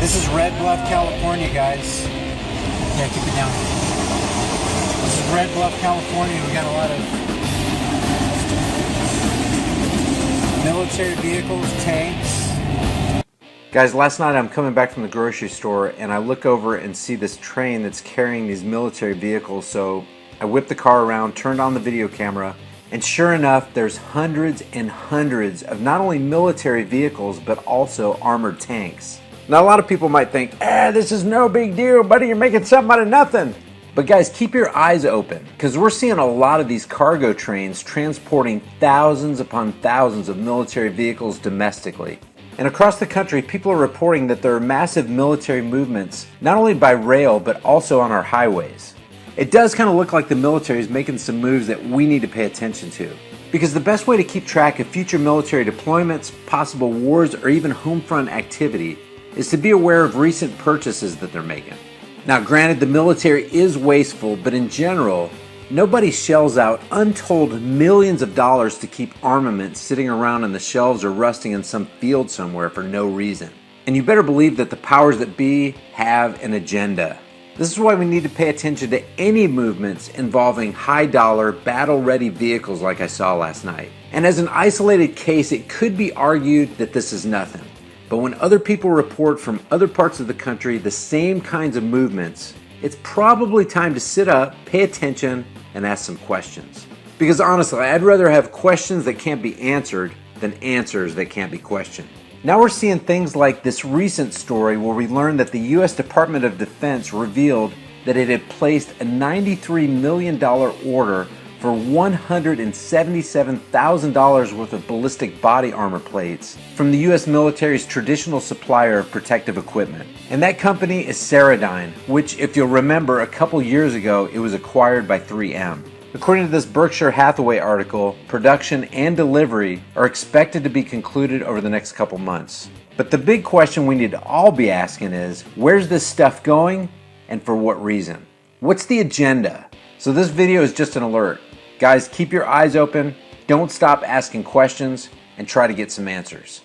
This is Red Bluff, California, guys. Yeah, keep it down. This is Red Bluff, California. We got a lot of military vehicles, tanks. Guys, last night I'm coming back from the grocery store and I look over and see this train that's carrying these military vehicles. So I whip the car around, turned on the video camera, and sure enough, there's hundreds and hundreds of not only military vehicles, but also armored tanks. Now, a lot of people might think, this is no big deal, buddy, you're making something out of nothing. But guys, keep your eyes open, because we're seeing a lot of these cargo trains transporting thousands upon thousands of military vehicles domestically. And across the country, people are reporting that there are massive military movements, not only by rail, but also on our highways. It does kind of look like the military is making some moves that we need to pay attention to. Because the best way to keep track of future military deployments, possible wars, or even home front activity is to be aware of recent purchases that they're making. Now, granted, the military is wasteful, but in general, nobody shells out untold millions of dollars to keep armament sitting around on the shelves or rusting in some field somewhere for no reason. And you better believe that the powers that be have an agenda. This is why we need to pay attention to any movements involving high-dollar, battle-ready vehicles like I saw last night. And as an isolated case, it could be argued that this is nothing. But when other people report from other parts of the country the same kinds of movements, it's probably time to sit up, pay attention, and ask some questions. Because honestly, I'd rather have questions that can't be answered than answers that can't be questioned. Now we're seeing things like this recent story where we learned that the U.S. Department of Defense revealed that it had placed a $93 million order for $177,000 worth of ballistic body armor plates from the U.S. military's traditional supplier of protective equipment. And that company is Ceradyne, which, if you'll remember, a couple years ago it was acquired by 3M. According to this Berkshire Hathaway article, production and delivery are expected to be concluded over the next couple months. But the big question we need to all be asking is, where's this stuff going and for what reason? What's the agenda? So this video is just an alert. Guys, keep your eyes open, don't stop asking questions, and try to get some answers.